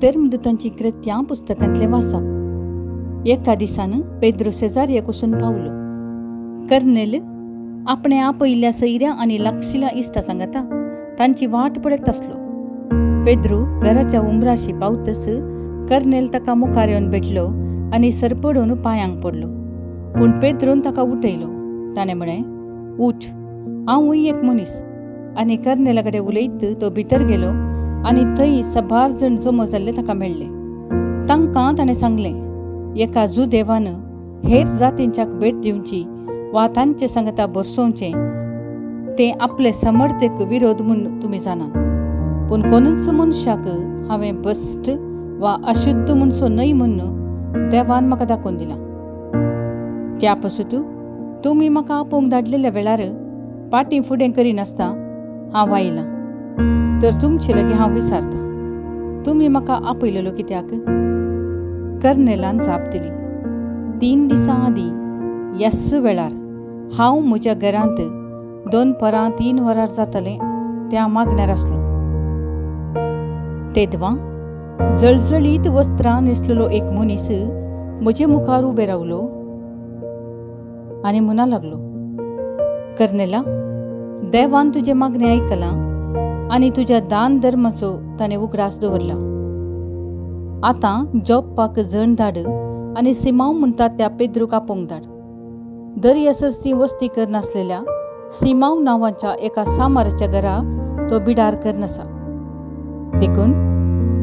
धर्मदूतांची कृत्यां पुस्तकांतले वाचप. एका दिसान पेद्रो सेजारियाक वचून पावलो. कर्नेल आपणे आपयल्ल्या सैऱ्या आनी लागशिल्ल्या इश्टा सांगाता तांची वाट पळयत आसलो. पेद्रो घराच्या उंबराशी पावतस कर्नेल ताका मुखार येवन भेटलो आनी सरपडून पांयांक पडलो. पूण पेद्रोन ताका उठयलो. ताणें म्हळें, उठ, हांवूय एक मनीस. आनी कर्नेला कडेन उलयत तो भितर गेलो आनी थंय 6 जाण जमो जाल्ले ताका मेळ्ळे. तांकां ताणें सांगलें, एका देवान हेर जातींच्याक भेट दिवची वा तांचे सांगता बरसोवचें तें आपले समर्थेक विरोध म्हूण तुमी जाणात. पूण कोणूच मनशाक हांवें भ्रश्ट वा अशुद्ध म्हणसो न्हय म्हूण देवान म्हाका दाखोवन दिलां. त्या पासून तुमी म्हाका आपोवंक धाडलेल्या वेळार पाटी फुडें करिनासता हांव आयलां. तर तुमचे लागीं हांव विचारतां, तुमी म्हाका आपयलेलो कित्याक? कर्नेलान जाप दिली, 3 दिसां आदीं ह्याच वेळार हांव म्हज्या घरांत 2 परां 3 वरां जातलें त्या मागण्यार आसलो. तेदवां जळजळीत वस्त्रां न्हेसलेलो एक मनीस म्हजे मुखार उबे रावलो आनी म्हणा लागलो, कर्नेला, देवान तुजे मागणें आयकलां आनी तुज्या दान धर्माचो ताणें उगडास दवरला. आतां जोप्पाक जण धाड आनी सिमांव म्हणटात त्या पेद्रूक आपोवंक धाड. दर्यासरसी वस्ती करनासलेल्या सिमांव नांवाच्या एका सामाराच्या घरा तो बिडार करनासा. देखून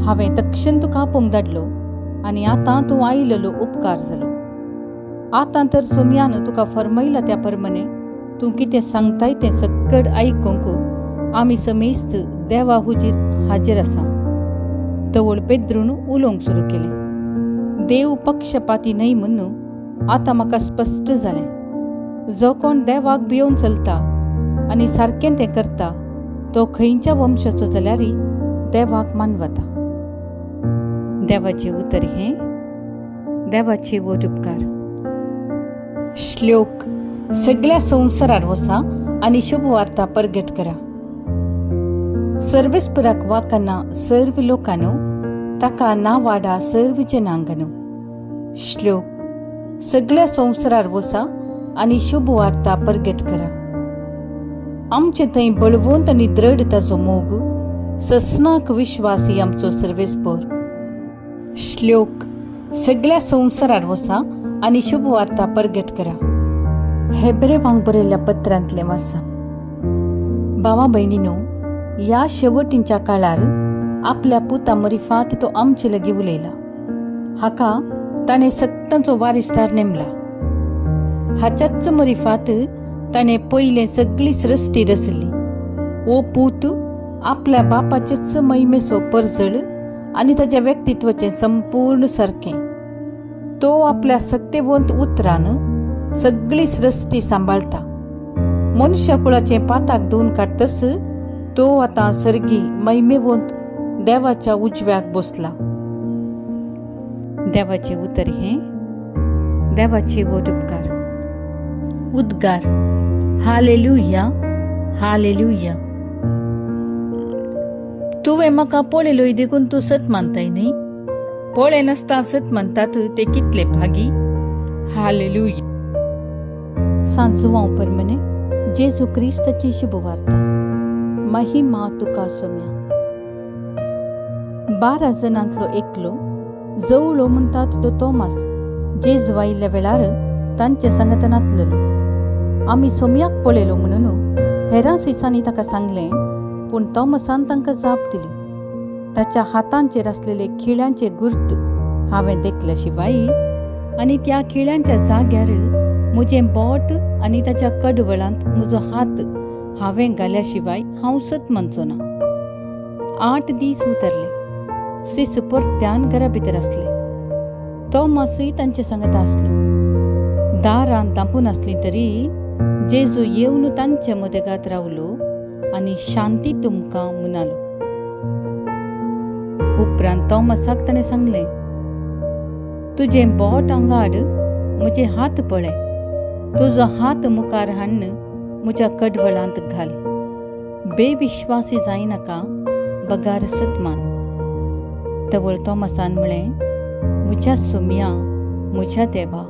हांवें तक्षण तुका आपोवंक धाडलो आनी आतां तूं आयिल्लो उपकार जालो. आतां तर सोम्यान तुका फरमायला त्या प्रमाणे तूं कितें सांगताय तें सकट आयकूंक आमी समेस्त देवा हुजीर हाजीर आसा. तवळ पेद्रून उलोवंक सुरू केलें. देव पक्षपाती न्हय म्हणून आतां म्हाका स्पश्ट जालें. जो कोण देवाक भियोन चलता आनी सारकें तें करता तो खंयच्या वंशाचो जाल्यारय देवाक मानवता. देवाचें उतर हें, देवाचे वोट उपकार. श्लोक. सगळ्या संवसारार वसा आनी शुभ वार्ता परगट करा. सर्वेस्पराक वाकाना सर्व लोकांनो, ताका ना वाडा सर्व जनांगनो. श्लोक. सगळ्या संवसारार वसा आनी शुभ वार्ता परगट करा. आमचे थंय बळवंत आनी दृढताचो मोग, ससनाक विश्वासी आमचो सर्वेस्पर. श्लोक. सगळ्या संवसारार वसा आनी शुभ वार्ता परगट करा. हेब्रेवांक बरयल्ल्या पत्रांतलें वाचा. भावा भयणीनो, ह्या शेवटींच्या काळार आपल्या पुता मरिफात तो आमचे लागीं उलयला. हाका ताणें सत्तांचो वारिसदार नेमला. हाच्याच मरिफात ताणें पयलें सगळी सृश्टी रचली. ओ पूत, आपल्या बापाचेच महिमेचो परजळ आनी ताच्या व्यक्तित्वाचें संपूर्ण सारकें. तो आपल्या सत्यवंत उतरान सगळी सृश्टी सांबाळटा. मनुष्य कुळाचें पाताक धुवन काडटस तो आतां सर्गी महिमेवंत देवाच्या उजव्याक बसला. देवाचें उतर हें, देवाचे वोट उपकार. उद्गार. Hallelujah, hallelujah. तुवें म्हाका पळयलोय देखून तूं सत मानताय न्ही? पळय नासता सत मानतात ते कितले भागी. हालेलुया. सांजुवांव परमणे जेजू क्रिस्ताची शुभ वार्ता. महिमा तुका सोम्या. 12 जणांतलो एकलो जवळो म्हणटात तो तोमास जेजू आयिल्ल्या वेळार तांचे संगत नातलेलो. आमी सोम्याक पळयलो म्हणून हेरां सिसांनी ताका सांगलें, पूण तोमासान तांकां जाप दिली, ताच्या हातांचेर आसलेले खिळ्यांचे गुर्त हांवें देखल्या शिवाय आनी त्या खिळ्यांच्या जाग्यार म्हजें बोट आनी ताच्या कडवळांत म्हजो हात हांवें घाल्या शिवाय हांव सत मानचो ना. 8 दीस उतरले. सीस परत्यान घरा भितर आसले. तोमासय तांचे सांगता आसलो. दारां धांपून आसलीं तरी जेजू येवन तांचे मदेगांत रावलो आनी शांती तुमकां म्हणालो. उपरांत तोमासाक ताणें सांगलें, तुजें बोट आंगाड म्हजे हात पळय, तुजो हात मुखार हाडून म्हज्या कडवळांत घाल. बेविश्वासी जायनाका, बगार सत मान. तवळ तोमासान म्हळें, म्हज्या सोम्या, म्हज्या देवा.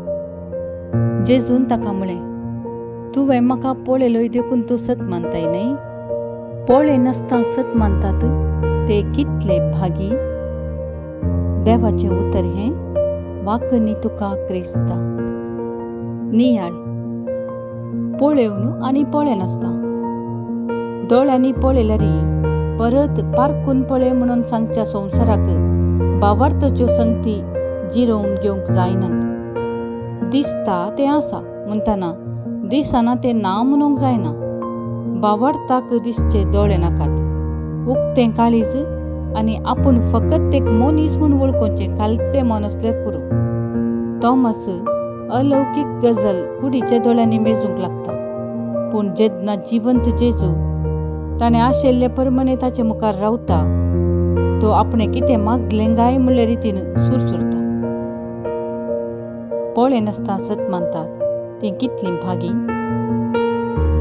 जेजून ताका म्हळें, तुवें म्हाका पळयलोय देखून तूं सत मानताय न्हय? पळय नासता सत मानतात ते कितले भागी. देवाचें उतर हें, वाक न्ही तुका क्रिस्ता. नियाळ पळयवन आनी पळय नासता. दोळ्यांनी पळयल्यारी परत पारखून पळय म्हणून सांगच्या संवसाराक भावार्थाच्यो संगती जिरोवन घेवंक जायनात. दिसता तें आसा म्हणटना दिसना तें ना म्हणूंक जायना. भावार्थाक दिसचे दोळे नाकात. उक्तें काळीज आनी आपूण फकत एक मनीस म्हूण वळखोवचें कालतें मन असल्यार पुरो. तोमास अलौकीक गजल कुडीच्या दोळ्यांनी मेजूंक लागता. पूण जेन्ना जिवंत जेजू ताणें आशिल्ले परमने ताचे मुखार रावता, तो आपणें कितें मागलें गाय म्हणले रितीन सुरसुरता. पळय नासता सत मानतात तीं कितलीं भागी.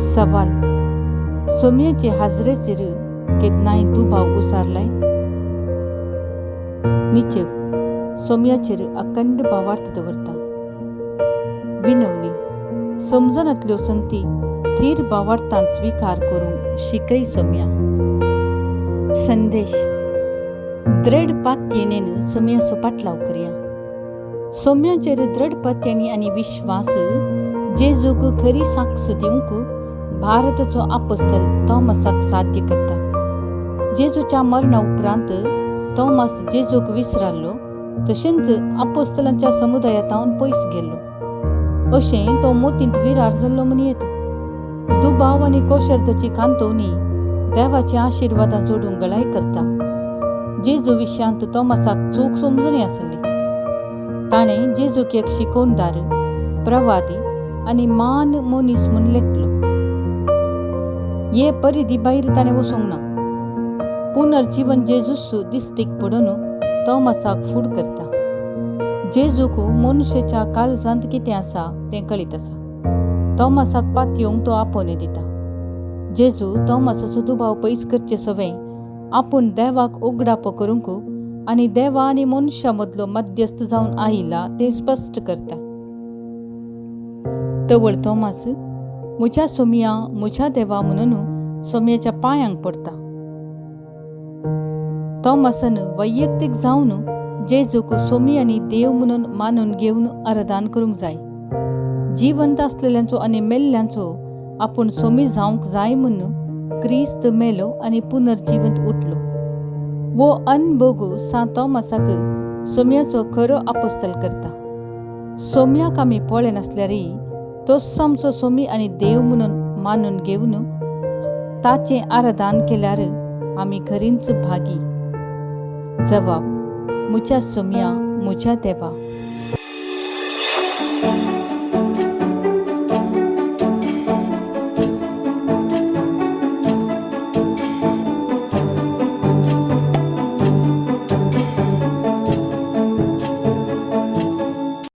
सवाल, सोम्याचे हाजरेचेर केन्नाय दुबाव उसारलाय? निचेव, सोम्याचेर अखंड भावार्थ दवरता. विनवणी, समजनांतल्यो संगती थीर भावार्थान स्विकार करूंक शिकय सोम्या. संदेश, दृढ पातयेनेन सोम्याचो पाटलाव करया. सोम्याचेर दृढ पातयेनी आनी विश्वास जेजूक खरी साक्ष दिवंक भारताचो आपोस्तल तोमासाक साध्य करता. जेजूच्या मरणा उपरांत तोमास जेजूक विसरलो, तशेंच आपोस्तलांच्या समुदायातावन पयस गेल्लो. अशें तो मोतींत विरार जाल्लो म्हूण येता. दुबाव आनी कोशरतेची कांतवणी देवाच्या आशिर्वादां जोडूंक गळाय करता. जेजू विशयांत तोमासाक चूक समजुनी आसली. ताणें जेजूक एक शिकोवणदार, प्रवादी आनी मान मनीस म्हूण लेखलो. हे परिधी भायर ताणें वचूंक ना. पुनर्जीवन जेजूस दिश्टीक पडून तोमासाक फूड करता. जेजूक मनशेच्या काळजांत कितें आसा तें कळीत आसा. तोमासाक पातयेवंक तो आपोवणें दिता. जेजू तोमासाचो दुबाव पयस करचे सवें आपूण देवाक उगडापो करूंक आनी देवा आनी मनशा मदलो मध्यस्थ जावन आयिल्ला तें स्पश्ट करता. तवळ तोमास म्हज्या सोम्या, म्हज्या देवा म्हणून सोम्याच्या पांयांक पडटा. तोमासान वैयक्तीक जावन जेजूक सोमी आनी देव म्हणून मानून घेवन आराधन करूंक जाय. जिवंत आसलेल्यांचो आनी मेल्ल्यांचो आपूण सोमी जावंक जाय म्हणून क्रिस्त मेलो आनी पुनर्जिवंत उठलो. वो अनुभव सा तोमासाक सोम्याचो खरो आपोस्तल करता. सोम्याक आमी पळय नासल्यारय तोच आमचो सोमी आनी देव म्हणून मानून घेवन ताचें आराधन केल्यार आमी खरींच भागी. जबाब, म्हज्या सोम्या, म्हज्या देवा.